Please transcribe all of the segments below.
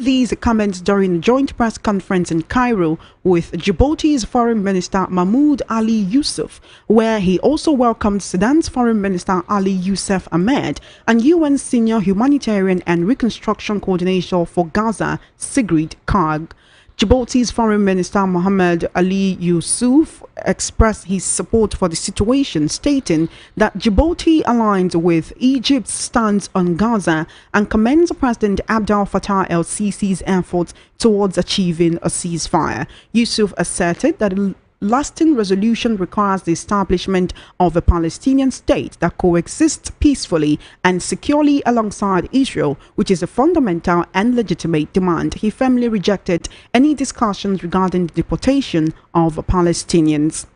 made these comments during a joint press conference in Cairo with Djibouti's Foreign Minister Mahmoud Ali Yusuf, where he also welcomed Sudan's Foreign Minister Ali Youssef Ahmed and UN Senior Humanitarian and Reconstruction Coordinator for Gaza, Sigrid Kaag. Djibouti's Foreign Minister Mohammed Ali Yusuf expressed his support for the situation, stating that Djibouti aligns with Egypt's stance on Gaza and commends President Abdel Fattah el-Sisi's efforts towards achieving a ceasefire. Yusuf asserted that lasting resolution requires the establishment of a Palestinian state that coexists peacefully and securely alongside Israel, which is a fundamental and legitimate demand. He firmly rejected any discussions regarding the deportation of Palestinians.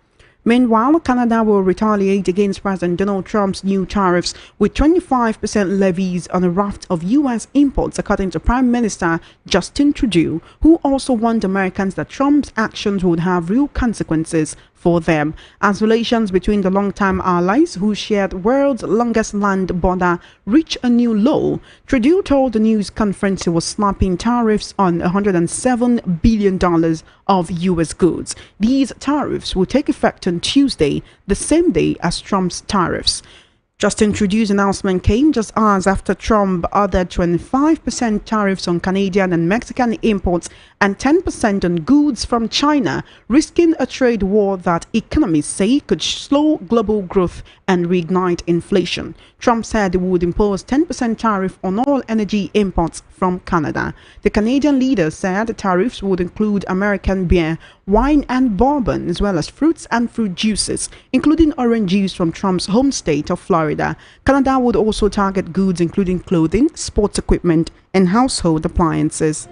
Meanwhile, Canada will retaliate against President Donald Trump's new tariffs with 25% levies on a raft of U.S. imports, according to Prime Minister Justin Trudeau, who also warned Americans that Trump's actions would have real consequences for them. As relations between the longtime allies who shared the world's longest land border reach a new low, Trudeau told the news conference he was slapping tariffs on $107 billion of U.S. goods. These tariffs will take effect on Tuesday, the same day as Trump's tariffs. Justin Trudeau's announcement came just hours after Trump ordered 25% tariffs on Canadian and Mexican imports and 10% on goods from China, risking a trade war that economists say could slow global growth and reignite inflation. Trump said he would impose 10% tariff on all energy imports from Canada. The Canadian leader said the tariffs would include American beer, wine and bourbon, as well as fruits and fruit juices, including orange juice from Trump's home state of Florida. Canada would also target goods including clothing, sports equipment, and household appliances.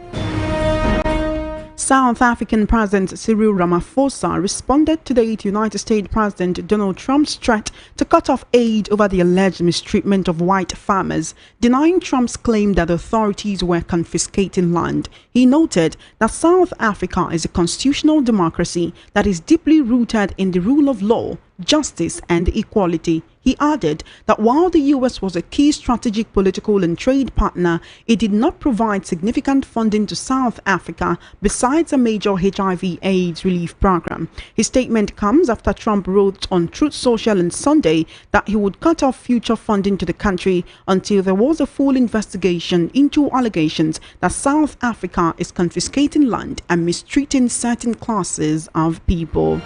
South African President Cyril Ramaphosa responded today to United States President Donald Trump's threat to cut off aid over the alleged mistreatment of white farmers, denying Trump's claim that authorities were confiscating land. He noted that South Africa is a constitutional democracy that is deeply rooted in the rule of law, justice and equality. He added that while the U.S. was a key strategic political and trade partner, it did not provide significant funding to South Africa besides a major HIV/AIDS relief program. His statement comes after Trump wrote on Truth Social on Sunday that he would cut off future funding to the country until there was a full investigation into allegations that South Africa is confiscating land and mistreating certain classes of people.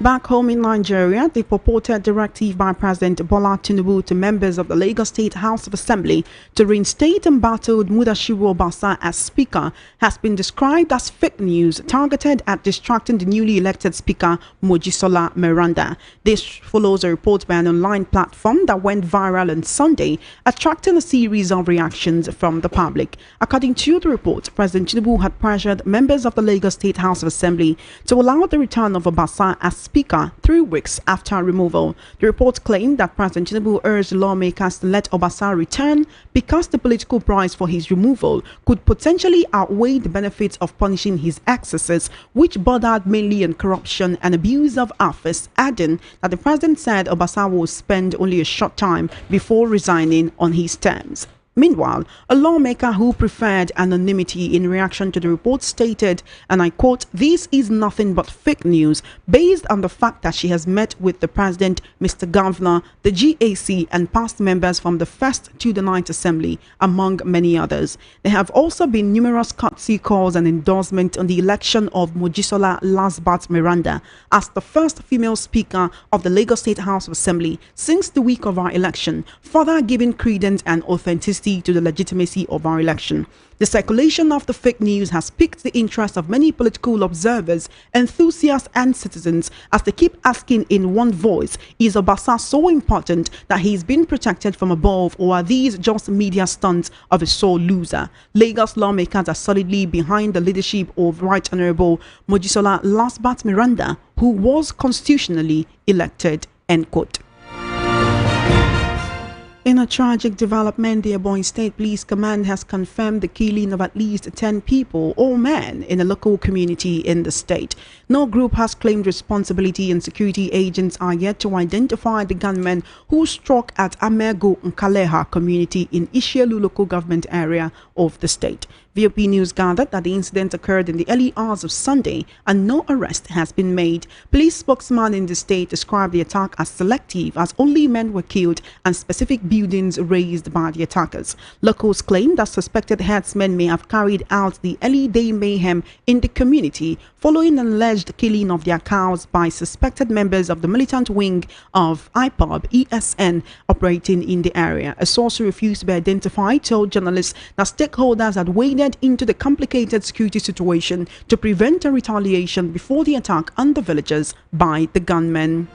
Back home in Nigeria, the purported directive by President Bola Tinubu to members of the Lagos State House of Assembly to reinstate embattled Mudashiru Obasa as Speaker has been described as fake news targeted at distracting the newly elected Speaker Mojisola Meranda. This follows a report by an online platform that went viral on Sunday, attracting a series of reactions from the public. According to the report, President Tinubu had pressured members of the Lagos State House of Assembly to allow the return of Obasa as Speaker 3 weeks after removal. The report claimed that President Tinubu urged lawmakers to let Obasa return because the political price for his removal could potentially outweigh the benefits of punishing his excesses, which bordered mainly on corruption and abuse of office, adding that the president said Obasa will spend only a short time before resigning on his terms. Meanwhile, a lawmaker who preferred anonymity in reaction to the report stated, and I quote, "This is nothing but fake news based on the fact that she has met with the president, Mr. Governor, the GAC and past members from the 1st to the 9th Assembly, among many others. There have also been numerous courtesy calls and endorsement on the election of Mojisola Lasbat Miranda as the first female Speaker of the Lagos State House of Assembly since the week of our election, further giving credence and authenticity to the legitimacy of our election. The circulation of the fake news has piqued the interest of many political observers, enthusiasts and citizens as they keep asking in one voice, is Obasa so important that he is being protected from above, or are these just media stunts of a sore loser? Lagos lawmakers are solidly behind the leadership of Right Honorable Mojisola Lasbat Miranda, who was constitutionally elected." End quote. In a tragic development, the Ebonyi State Police Command has confirmed the killing of at least 10 people, all men, in a local community in the state. No group has claimed responsibility, and security agents are yet to identify the gunmen who struck at Amego Nkaleha community in Ishielu local government area of the state. VOP News gathered that the incident occurred in the early hours of Sunday and no arrest has been made. Police spokesman in the state described the attack as selective, as only men were killed and specific buildings razed by the attackers. Locals claim that suspected herdsmen may have carried out the early day mayhem in the community following an alleged killing of their cows by suspected members of the militant wing of IPOB ESN operating in the area. A source who refused to be identified told journalists that stakeholders had waded into the complicated security situation to prevent a retaliation before the attack on the villagers by the gunmen.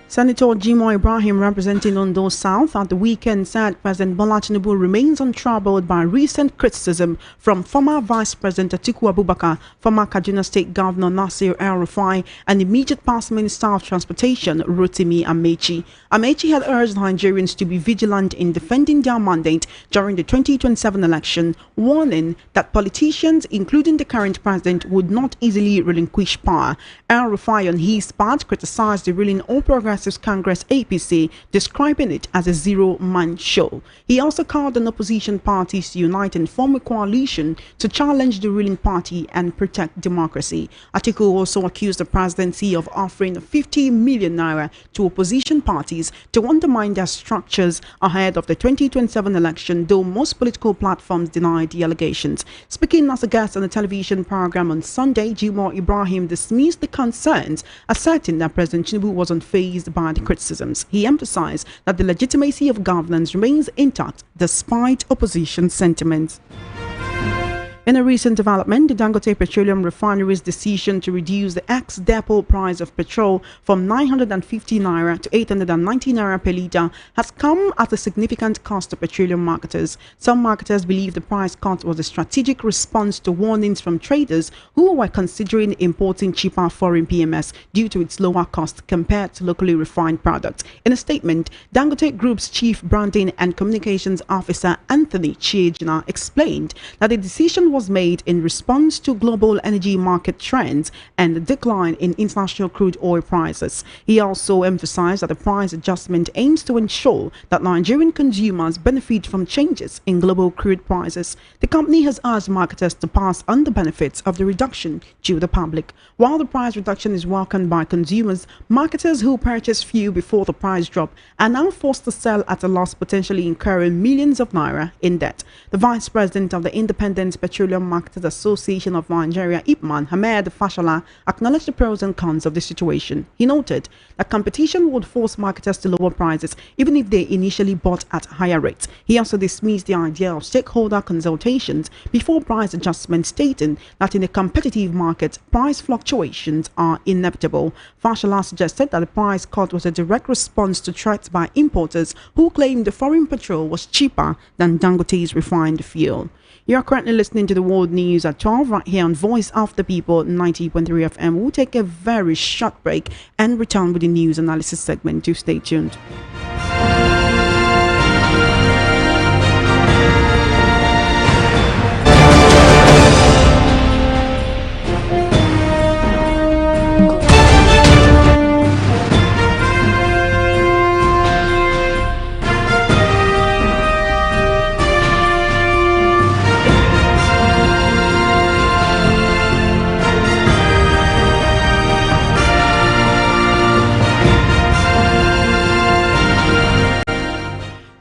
Senator Ebonyi Ibrahim, representing Ondo South, at the weekend said President Bola Tinubu remains untroubled by recent criticism from former Vice President Atiku Abubakar, former Kaduna State Governor Nasir El-Rufai, and immediate past Minister of Transportation Rotimi Amechi. Amechi had urged Nigerians to be vigilant in defending their mandate during the 2027 election, warning that politicians, including the current president, would not easily relinquish power. El-Rufai, on his part, criticized the ruling All Progressive Congress APC, describing it as a zero-man show. He also called on opposition parties to unite and form a coalition to challenge the ruling party and protect democracy. Atiku also accused the presidency of offering 50 million naira to opposition parties to undermine their structures ahead of the 2027 election, though most political platforms denied the allegations. Speaking as a guest on a television program on Sunday, Ebonyi Ibrahim dismissed the concerns, asserting that President Tinubu was unfazed by the criticisms. He emphasized that the legitimacy of governance remains intact despite opposition sentiments. In a recent development, the Dangote Petroleum Refinery's decision to reduce the ex-depot price of petrol from 950 naira to 890 naira per litre has come at a significant cost to petroleum marketers. Some marketers believe the price cut was a strategic response to warnings from traders who were considering importing cheaper foreign PMS due to its lower cost compared to locally refined products. In a statement, Dangote Group's Chief Branding and Communications Officer Anthony Chiejina explained that the decision was made in response to global energy market trends and the decline in international crude oil prices. He also emphasized that the price adjustment aims to ensure that Nigerian consumers benefit from changes in global crude prices. The company has asked marketers to pass on the benefits of the reduction to the public. While the price reduction is welcomed by consumers, marketers who purchased fuel before the price drop are now forced to sell at a loss, potentially incurring millions of naira in debt. The Vice President of the Independent Petroleum Marketers Association of Nigeria, IPMAN, Hamed Fashola, acknowledged the pros and cons of the situation. He noted that competition would force marketers to lower prices even if they initially bought at higher rates. He also dismissed the idea of stakeholder consultations before price adjustments, stating that in a competitive market, price fluctuations are inevitable. Fashola suggested that the price cut was a direct response to threats by importers who claimed the foreign petrol was cheaper than Dangote's refined fuel. You are currently listening to the World News at 12 right here on Voice of the People 90.3 FM. We'll take a very short break and return with the news analysis segment. Do stay tuned.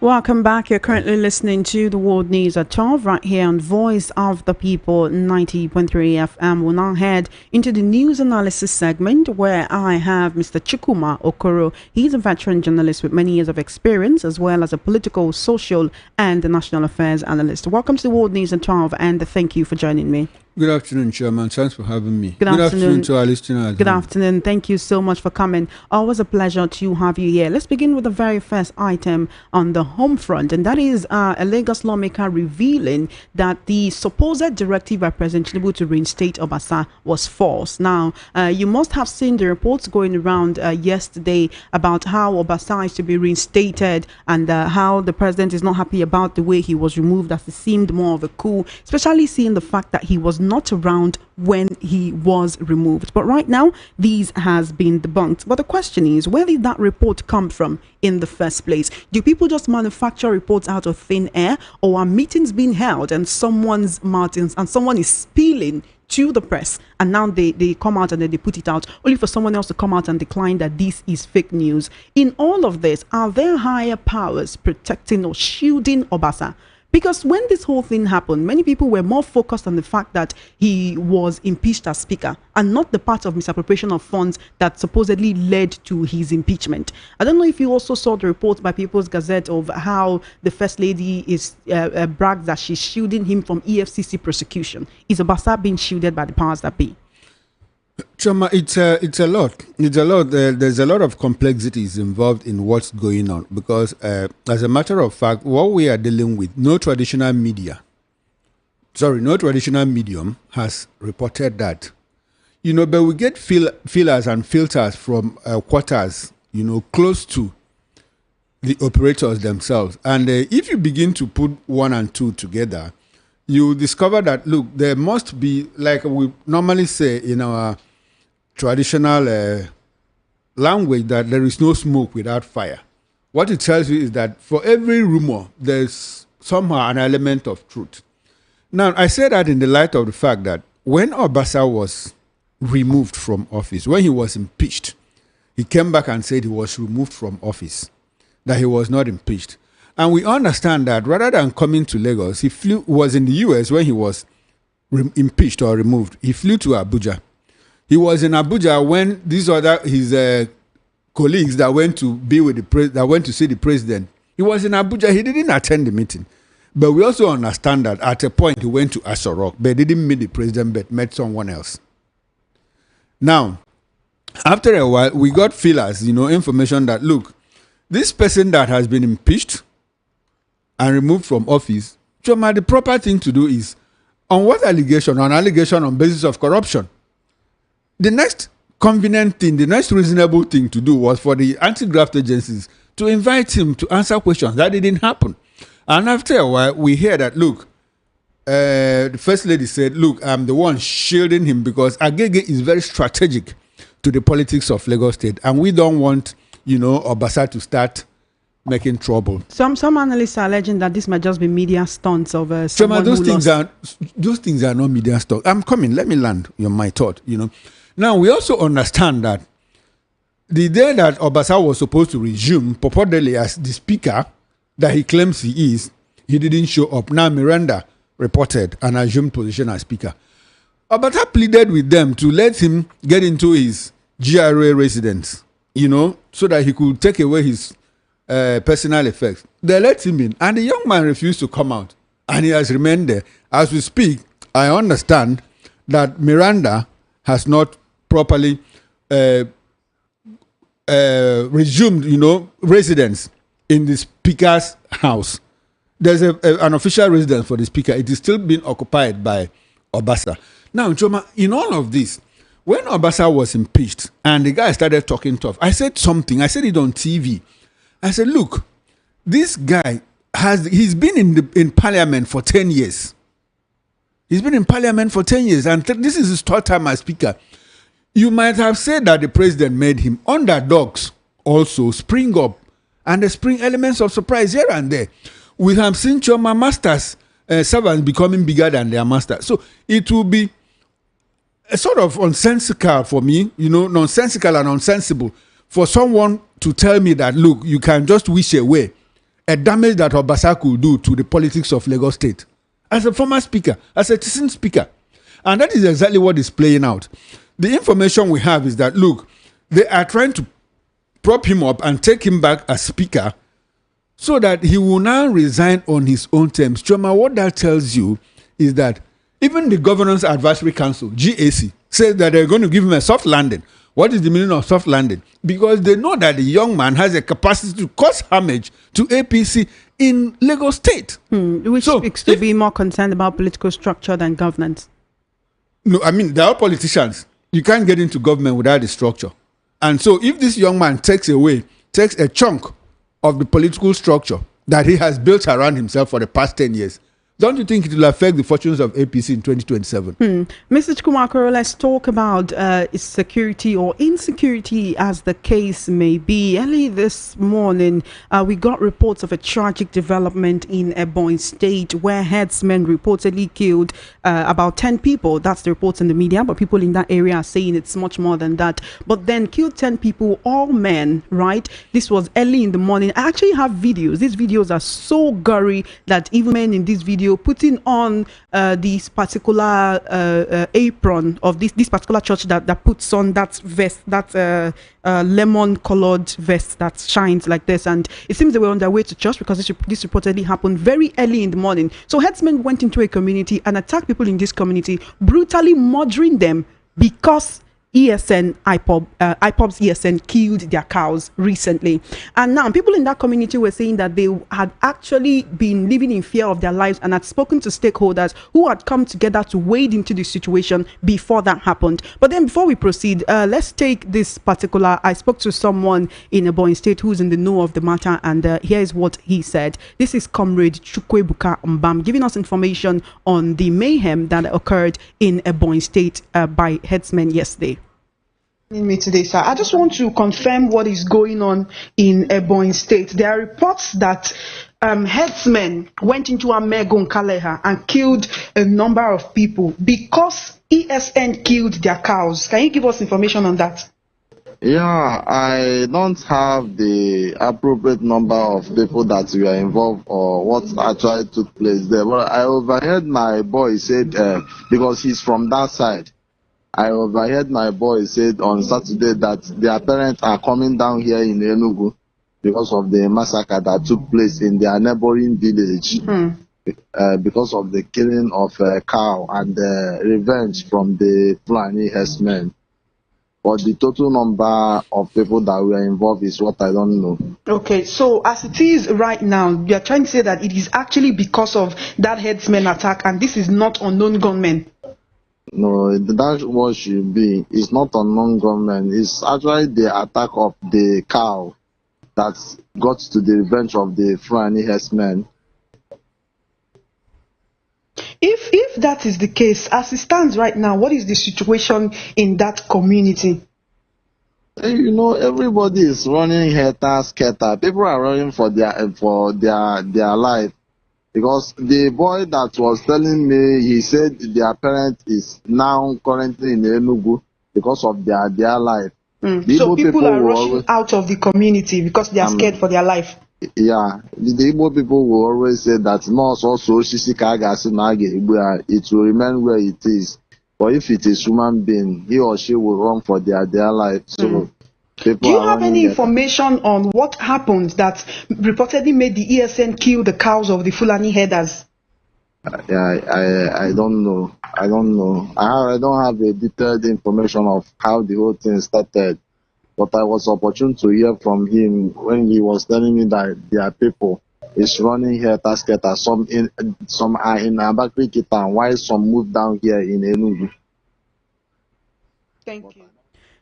Welcome back. You're currently listening to the World News at 12 right here on Voice of the People 90.3 FM. We'll now head into the news analysis segment where I have Mr. Chukuma Okoro. He's a veteran journalist with many years of experience as well as a political, social and national affairs analyst. Welcome to the World News at 12 and thank you for joining me. Good afternoon, Chairman. Thanks for having me. Good afternoon to our listeners. Good afternoon. Thank you so much for coming. Always a pleasure to have you here. Let's begin with the very first item on the home front, and that is a Lagos lawmaker revealing that the supposed directive by President Tinubu to reinstate Obasa was false. Now, you must have seen the reports going around yesterday about how Obasa is to be reinstated and how the president is not happy about the way he was removed, as it seemed more of a coup, especially seeing the fact that he was not around when he was removed. But right now, these has been debunked. But the question is, where did that report come from in the first place? Do people just manufacture reports out of thin air, or are meetings being held and someone is spilling to the press, and now they come out and then they put it out only for someone else to come out and decline that this is fake news? In all of this, are there higher powers protecting or shielding Obasa? Because when this whole thing happened, many people were more focused on the fact that he was impeached as speaker and not the part of misappropriation of funds that supposedly led to his impeachment. I don't know if you also saw the report by People's Gazette of how the First Lady is brags that she's shielding him from EFCC prosecution. Is Obasa being shielded by the powers that be? Chama, it's a lot. It's a lot. There's a lot of complexities involved in what's going on because, as a matter of fact, what we are dealing with, no traditional medium has reported that. But we get feelers and filters from quarters, close to the operators themselves. And if you begin to put one and two together, you discover that, look, there must be, like we normally say in our traditional language, that there is no smoke without fire. What it tells you is that for every rumor, there's somehow an element of truth. Now, I say that in the light of the fact that when Obasa was removed from office, when he was impeached, he came back and said he was removed from office, that he was not impeached. And we understand that rather than coming to Lagos, was in the US when he was impeached or removed. He flew to Abuja. He was in Abuja when his colleagues that went to be with that went to see the president. He was in Abuja. He didn't attend the meeting. But we also understand that at a point he went to Aso Rock, but didn't meet the president, but met someone else. Now, after a while, we got feelers, information that, look, this person that has been impeached and removed from office, Choma, the proper thing to do is, on what allegation? On allegation on basis of corruption. The next convenient thing, the next reasonable thing to do was for the anti-graft agencies to invite him to answer questions. That didn't happen. And after a while, we hear that, look, the First Lady said, look, I'm the one shielding him because Agege is very strategic to the politics of Lagos State. And we don't want, Obasa to start making trouble. Some analysts are alleging that this might just be media stunts of someone those things are not media stunts. I'm coming. Let me land my thought. Now we also understand that the day that Obasa was supposed to resume purportedly as the speaker that he claims he is, he didn't show up. Now Miranda reported and assumed position as speaker. Obasa pleaded with them to let him get into his GRA residence, so that he could take away his personal effects. They let him in, and the young man refused to come out, and he has remained there. As we speak, I understand that Miranda has not properly resumed, residence in the speaker's house. There's an official residence for the speaker. It is still being occupied by Obasa. Now, Choma, in all of this, when Obasa was impeached and the guy started talking tough, I said something. I said it on TV. I said, look, this guy he's been in parliament for 10 years. He's been in parliament for 10 years, and this is his third time as speaker. You might have said that the president made him. Underdogs also spring up, and they spring elements of surprise here and there. We have seen Choma masters, servants becoming bigger than their master. So it will be a sort of nonsensical for me, nonsensical and unsensible for someone to tell me that, look, you can just wish away a damage that Obasa could do to the politics of Lagos State. As a former speaker, as a citizen speaker. And that is exactly what is playing out. The information we have is that, look, they are trying to prop him up and take him back as speaker so that he will now resign on his own terms. Choma, what that tells you is that Even the Governance Advisory Council, GAC, says that they're going to give him a soft landing. What is the meaning of soft landing? Because they know that the young man has a capacity to cause damage to APC in Lagos State. Which speaks to be more concerned about political structure than governance. No, I mean, they're all politicians. You can't get into government without the structure. And so if this young man takes a chunk of the political structure that he has built around himself for the past 10 years, don't you think it will affect the fortunes of APC in 2027? Mr. Chukwumakoro, let's talk about security or insecurity as the case may be. Early this morning, we got reports of a tragic development in Ebonyi State where herdsmen reportedly killed about 10 people. That's the reports in the media, but people in that area are saying it's much more than that. But then killed 10 people, all men, right? This was early in the morning. I actually have videos. These videos are so gory that even men in this video putting on this particular apron of this particular church that puts on that vest, that lemon colored vest that shines like this, and it seems they were on their way to church because this reportedly happened very early in the morning. So herdsmen went into a community and attacked people in this community, brutally murdering them because ESN, IPOB's ESN killed their cows recently. And now people in that community were saying that they had actually been living in fear of their lives and had spoken to stakeholders who had come together to wade into the situation before that happened. But then before we proceed, let's take this particular, I spoke to someone in Ebonyi State who's in the know of the matter, and here is what he said. This is Comrade Chukwuebuka Mbam giving us information on the mayhem that occurred in Ebonyi State by herdsmen yesterday. Me today, sir. I just want to confirm what is going on in Ebonyi State. There are reports that herdsmen went into Amegon Kaleha and killed a number of people because ESN killed their cows. Can you give us information on that? Yeah, I don't have the appropriate number of people that were involved or what actually took place there. But I overheard my boy said, because he's from that side, I overheard my boy said on Saturday that their parents are coming down here in Enugu because of the massacre that took place in their neighboring village, because of the killing of a cow and the revenge from the Fulani herdsmen. But the total number of people that were involved is what I don't know. Okay, so as it is right now, you are trying to say that it is actually because of that herdsmen attack and this is not unknown gunmen. No, that's what should be. It's not unknown gunmen. It's actually the attack of the cow that got to the revenge of the Fulani herdsmen. If that is the case, as it stands right now, what is the situation in that community? You know, everybody is running helter-skelter. People are running for their life. Because the boy that was telling me, he said their parent is now currently in Enugu because of their life. So people are rushing out of the community because they are scared for their life. Yeah, the Igbo people will always say that it will remain where it is. But if it is human being, he or she will run for their life. So do you have any information on what happened that reportedly made the ESN kill the cows of the Fulani herders? I don't know. I don't have a detailed information of how the whole thing started. But I was opportune to hear from him when he was telling me that their people is running here Tasketa. Some are in Abakri town, while some moved down here in Enugu. Thank you.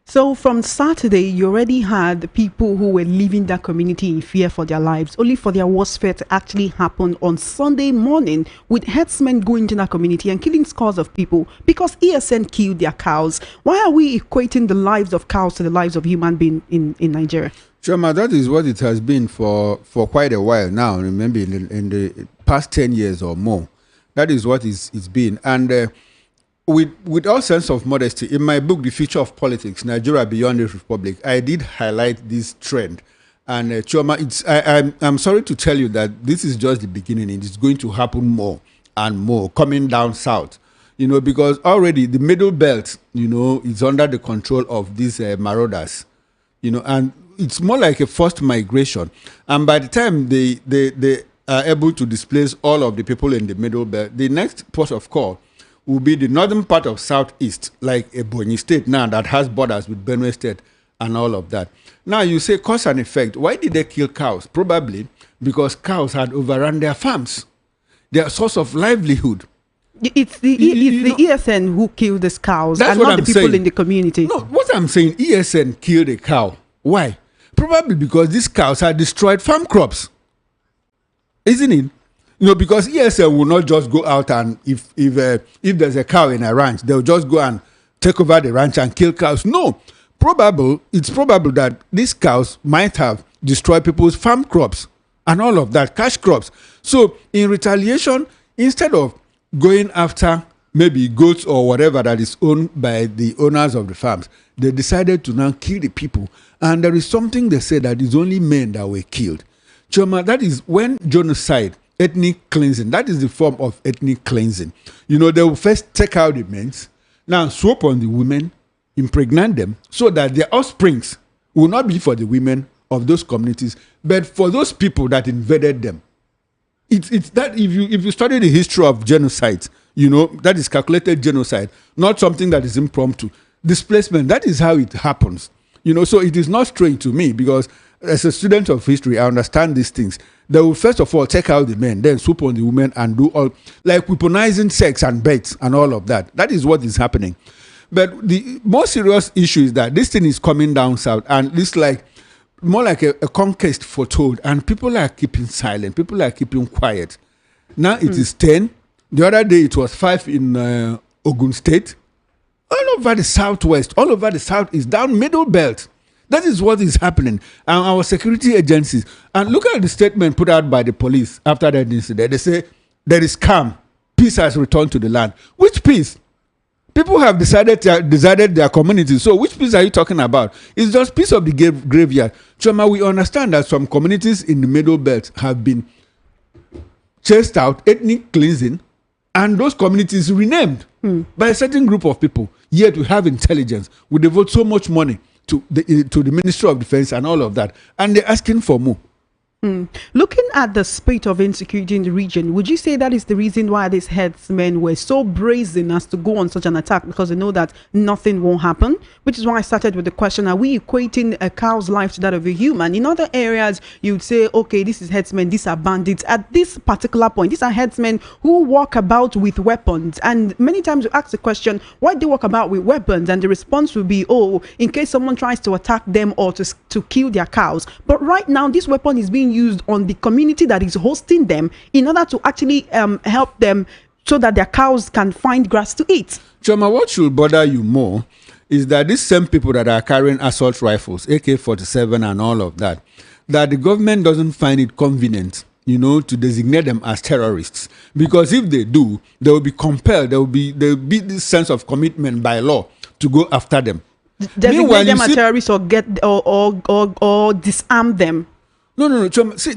So from Saturday, you already had the people who were leaving that community in fear for their lives, only for their worst fear to actually happen on Sunday morning with herdsmen going into that community and killing scores of people because ESN killed their cows. Why are we equating the lives of cows to the lives of human beings in Nigeria? Choma, that is what it has been for quite a while now. Remember, in the past 10 years or more, that is what it's been. And with all sense of modesty, in my book, The Future of Politics, Nigeria Beyond the Republic, I did highlight this trend. And Choma, I'm sorry to tell you that this is just the beginning. It is going to happen more and more coming down south. You know, because already the middle belt, you know, is under the control of these marauders. You know, and it's more like a forced migration. And by the time they are able to displace all of the people in the middle belt, the next port of call will be the northern part of Southeast, like Ebonyi State now that has borders with Benue State and all of that. Now you say cause and effect. Why did they kill cows? Probably because cows had overrun their farms, their source of livelihood. It's the ESN who killed these cows and not the people in the community. No, what I'm saying, ESN killed a cow. Why? Probably because these cows had destroyed farm crops. Isn't it? Because ESN will not just go out and if there's a cow in a ranch, they'll just go and take over the ranch and kill cows. No. It's probable that these cows might have destroyed people's farm crops and all of that, cash crops. So in retaliation, instead of going after maybe goats or whatever that is owned by the owners of the farms, they decided to now kill the people. And there is something they say that it's only men that were killed. Choma, that is when genocide, ethnic cleansing, that is the form of ethnic cleansing. They will first take out the men, now swap on the women, impregnate them, so that their offsprings will not be for the women of those communities, but for those people that invaded them. It's that if you study the history of genocide, that is calculated genocide, not something that is impromptu. Displacement, that is how it happens. So it is not strange to me because as a student of history, I understand these things. They will first of all take out the men, then swoop on the women and do all, like weaponizing sex and bets and all of that. That is what is happening. But the more serious issue is that this thing is coming down south and this more like a conquest foretold, and people are keeping silent. People are keeping quiet. Now it is 10. The other day it was 5 in Ogun State. All over the southwest, all over the south is down middle belt. That is what is happening. And our security agencies, and look at the statement put out by the police after that incident. They say there is calm. Peace has returned to the land. Which peace? People have decided their communities. So which peace are you talking about? It's just peace of the graveyard. Choma, we understand that some communities in the middle belt have been chased out, ethnic cleansing, and those communities renamed by a certain group of people. Yet we have intelligence. We devote so much money to the Ministry of Defense and all of that. And they're asking for more. Looking at the spate of insecurity in the region, would you say that is the reason why these herdsmen were so brazen as to go on such an attack? Because they know that nothing won't happen, which is why I started with the question, are we equating a cow's life to that of a human? In other areas, you would say, okay, this is herdsmen, these are bandits. At this particular point, these are herdsmen who walk about with weapons. And many times you ask the question, why do they walk about with weapons? And the response will be, oh, in case someone tries to attack them or to kill their cows. But right now, this weapon is being used on the community that is hosting them in order to actually help them so that their cows can find grass to eat. Choma, what should bother you more is that these same people that are carrying assault rifles, AK-47 and all of that the government doesn't find it convenient, to designate them as terrorists. Because if they do, they will be compelled, there will be this sense of commitment by law to go after them. Designate them as terrorists or or disarm them. No. See,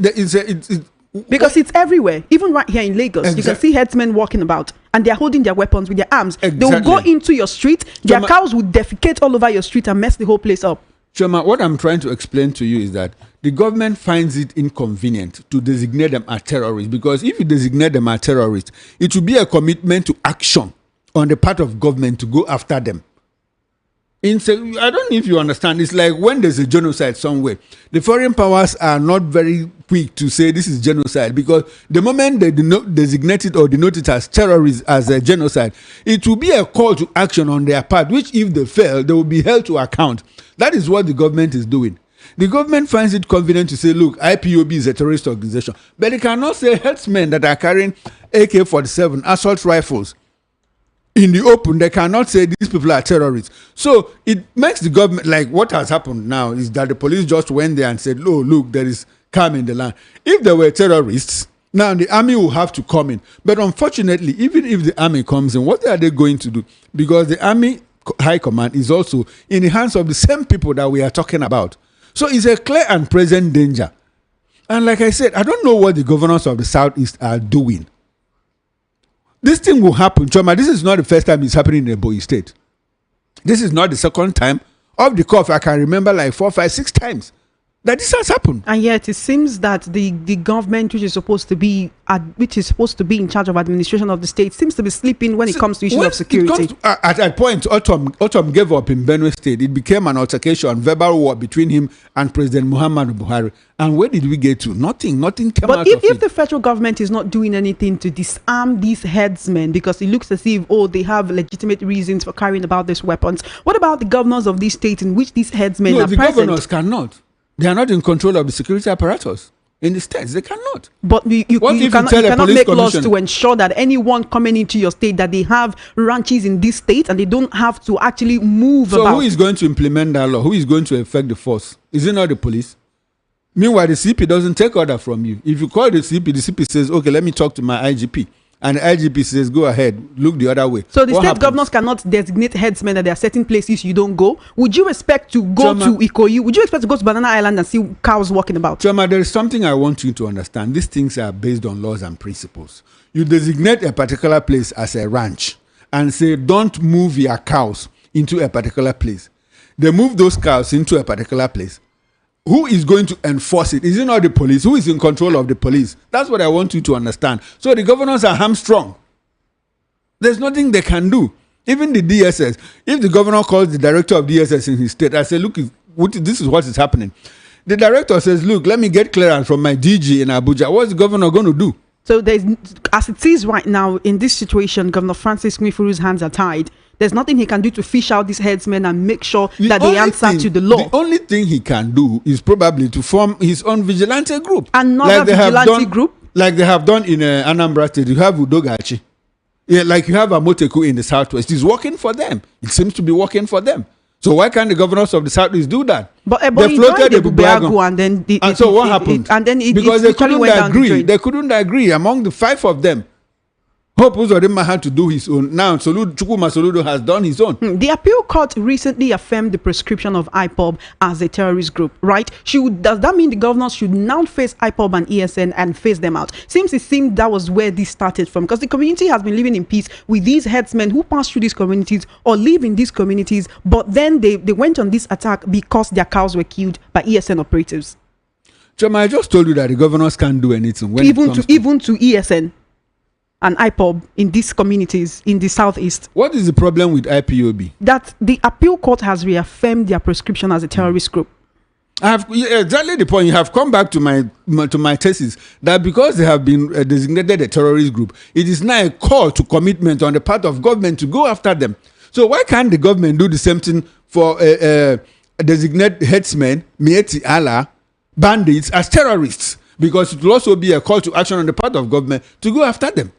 because it's everywhere, even right here in Lagos. You can see herdsmen walking about and they're holding their weapons with their arms. They will go into your street, their cows will defecate all over your street and mess the whole place up. Choma, what I'm trying to explain to you is that the government finds it inconvenient to designate them as terrorists, because if you designate them as terrorists, it will be a commitment to action on the part of government to go after them. I don't know if you understand. It's like when there's a genocide somewhere, the foreign powers are not very quick to say this is genocide, because the moment they designate it or denote it as terrorism, as a genocide, it will be a call to action on their part, which if they fail, they will be held to account. That is what the government is doing. The government finds it convenient to say, look, IPOB is a terrorist organization, but they cannot say herdsmen that are carrying AK-47 assault rifles in the open. They cannot say these people are terrorists. So it makes the government, like what has happened now is that the police just went there and said, oh, look, there is calm in the land. If there were terrorists, now the army will have to come in. But unfortunately, even if the army comes in, what are they going to do? Because the army high command is also in the hands of the same people that we are talking about. So it's a clear and present danger. And like I said, I don't know what the governors of the Southeast are doing. This thing will happen, Choma. This is not the first time it's happening in Ebonyi State. This is not the second time. Off the cuff, I can remember like 4, 5, 6 times that this has happened. And yet it seems that the government, which is supposed to be in charge of administration of the state, seems to be sleeping when it comes to issues of security. At a point, Autumn gave up in Benue State. It became an altercation, verbal war between him and President Muhammadu Buhari. And where did we get to? Nothing came out of it. But if the federal government is not doing anything to disarm these herdsmen, because it looks as if, they have legitimate reasons for carrying about these weapons, what about the governors of these states in which these herdsmen are present? No, the governors cannot. They are not in control of the security apparatus in the states. They cannot. But you cannot make laws to ensure that anyone coming into your state, that they have ranches in this state and they don't have to actually move about. So who is going to implement that law? Who is going to effect the force? Is it not the police? Meanwhile, the CP doesn't take order from you. If you call the CP says, okay, let me talk to my IGP. And the IGP says, go ahead, look the other way. So the state governors cannot designate herdsmen that there are certain places you don't go. Would you expect to go to Ikoyi? Would you expect to go to Banana Island and see cows walking about? Choma, there is something I want you to understand. These things are based on laws and principles. You designate a particular place as a ranch and say, don't move your cows into a particular place. They move those cows into a particular place. Who is going to enforce it? Is it not the police? Who is in control of the police? That's what I want you to understand. So the governors are hamstrung. There's nothing they can do. Even the DSS, if the governor calls the director of DSS in his state, I say, look, this is what is happening. The director says, look, let me get clearance from my DG in Abuja. What's the governor going to do? So as it is right now, in this situation, Governor Francis Nwifuru's hands are tied. There's nothing he can do to fish out these herdsmen and make sure that they answer to the law. The only thing he can do is probably to form his own vigilante group. Another vigilante group? Like they have done in Anambra State. You have Udogachi. Yeah, like you have Amoteku in the Southwest. It's working for them. It seems to be working for them. So why can't the governors of the Southeast do that? But Ebonyi floated the Bubeagu and then so what happened? Because they couldn't agree. They couldn't agree among the 5 of them. Hope Uzodinma had to do his own. Now, Chukwuma Soludo has done his own. The appeal court recently affirmed the prescription of IPOB as a terrorist group, right? Does that mean the governors should now face IPOB and ESN and face them out? It seemed that was where this started from, because the community has been living in peace with these herdsmen who pass through these communities or live in these communities, but then they went on this attack because their cows were killed by ESN operatives. Choma, I just told you that the governors can't do anything. Even to ESN. And IPOB in these communities in the southeast. What is the problem with IPOB? That the appeal court has reaffirmed their prescription as a terrorist group. Exactly the point. You have come back to my thesis that because they have been designated a terrorist group, it is now a call to commitment on the part of government to go after them. So why can't the government do the same thing for designate herdsmen, Mieti Allah, bandits as terrorists? Because it will also be a call to action on the part of government to go after them.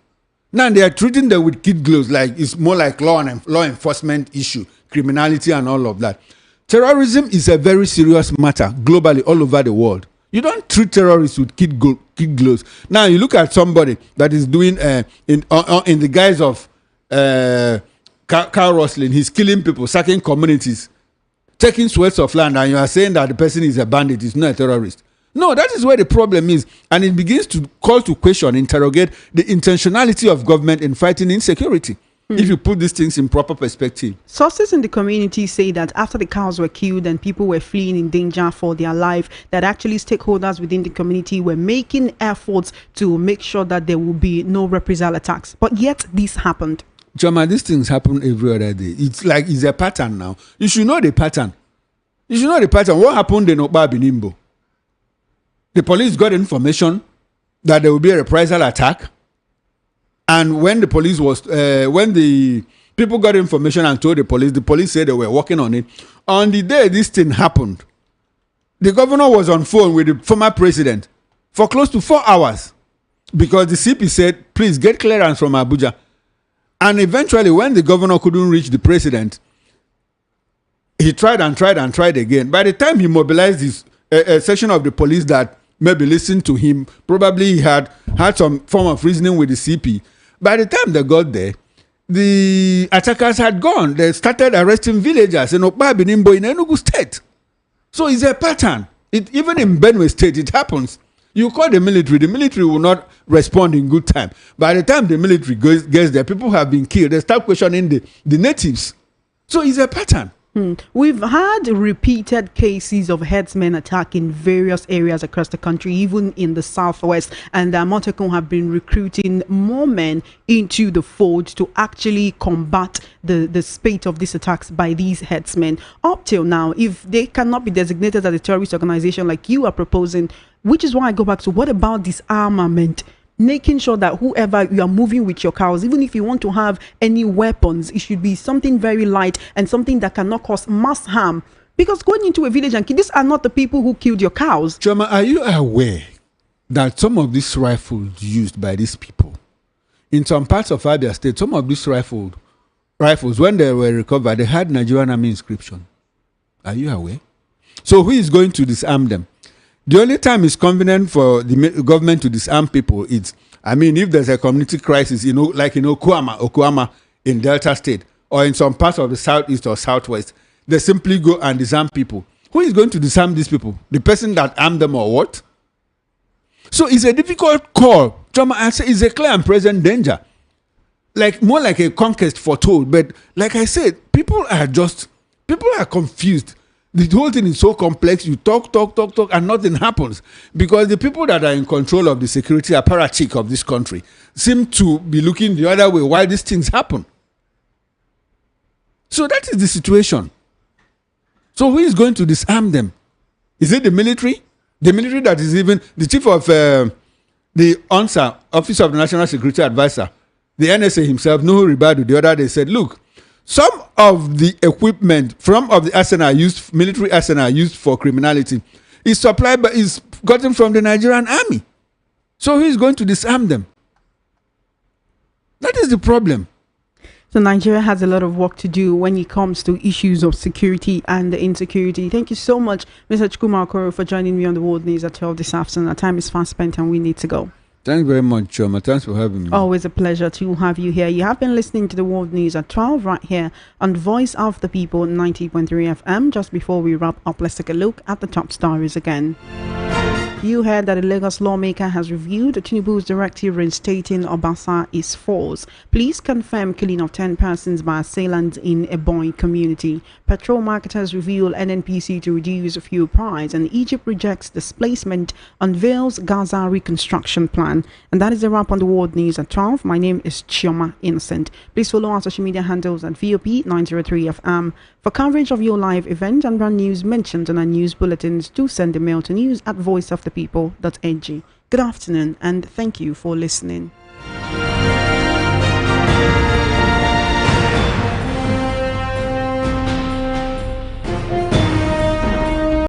Now they are treating them with kid gloves, like it's more like law enforcement issue, criminality and all of that. Terrorism is a very serious matter globally, all over the world. You don't treat terrorists with kid gloves. Now you look at somebody that is doing in the guise of cow rustling, he's killing people, sacking communities, taking sweats of land, and you are saying that the person is a bandit, is not a terrorist. No, that is where the problem is. And it begins to call to question, interrogate the intentionality of government in fighting insecurity. If you put these things in proper perspective. Sources in the community say that after the cows were killed and people were fleeing in danger for their life, that actually stakeholders within the community were making efforts to make sure that there will be no reprisal attacks. But yet this happened. Choma, these things happen every other day. It's a pattern now. You should know the pattern. What happened in Okpa Binimbo? The police got information that there will be a reprisal attack, and when the people got information and told the police said they were working on it. On the day this thing happened, the governor was on phone with the former president for close to 4 hours because the CP said, please get clearance from Abuja. And eventually, when the governor couldn't reach the president, he tried again. By the time he mobilized his a section of the police that maybe listened to him, probably he had some form of reasoning with the CP. By the time they got there, the attackers had gone. They started arresting villagers in Okpa Binimbo in Enugu State. So it's a pattern. Even in Benue State, it happens. You call the military will not respond in good time. By the time the military gets there, people have been killed. They start questioning the natives. So it's a pattern. We've had repeated cases of herdsmen attacking various areas across the country, even in the southwest, and Motekun have been recruiting more men into the fold to actually combat the spate of these attacks by these herdsmen. Up till now, if they cannot be designated as a terrorist organization like you are proposing, which is why I go back to what about disarmament? Making sure that whoever you are moving with your cows, even if you want to have any weapons, it should be something very light and something that cannot cause mass harm. Because going into a village and these are not the people who killed your cows. Choma, are you aware that some of these rifles used by these people in some parts of Abia State, some of these rifles, when they were recovered, they had Nigerian Army inscription. Are you aware? So who is going to disarm them? The only time it's convenient for the government to disarm people is, if there's a community crisis, like in Okwama in Delta State, or in some parts of the southeast or southwest, they simply go and disarm people. Who is going to disarm these people? The person that armed them or what? So it's a difficult call. I say it's a clear and present danger. More like a conquest foretold. But like I said, people are confused. The whole thing is so complex. You talk, and nothing happens. Because the people that are in control of the security apparatchik of this country seem to be looking the other way while these things happen. So that is the situation. So who is going to disarm them? Is it the military? The military that is even the chief of the ONSA, Office of the National Security Advisor, the NSA himself, Nuhu Ribadu, the other day said, look, some of the equipment of the arsenal military arsenal used for criminality is gotten from the Nigerian army. So who is going to disarm them? That is the problem. So Nigeria has a lot of work to do when it comes to issues of security and insecurity. Thank you so much, Mr. Chukwuma Okoro, for joining me on the World News at 12 this afternoon. Our time is fast spent and we need to go. Thanks very much, Choma. Thanks for having me. Always a pleasure to have you here. You have been listening to the World News at 12 right here on Voice of the People 90.3 FM. Just before we wrap up, let's take a look at the top stories again. You heard that a Lagos lawmaker has reviewed Tinubu's directive reinstating Obasa is false. Police confirm killing of 10 persons by assailants in Ebonyi community. Petrol marketers reveal NNPC to reduce fuel price, and Egypt rejects displacement, unveils Gaza reconstruction plan. And that is a wrap on the World News at 12. My name is Chioma Innocent. Please follow our social media handles at VOP 903 FM. For coverage of your live event and brand news mentioned on our news bulletins, do send a mail to news@voiceofthepeople.ng. Good afternoon and thank you for listening.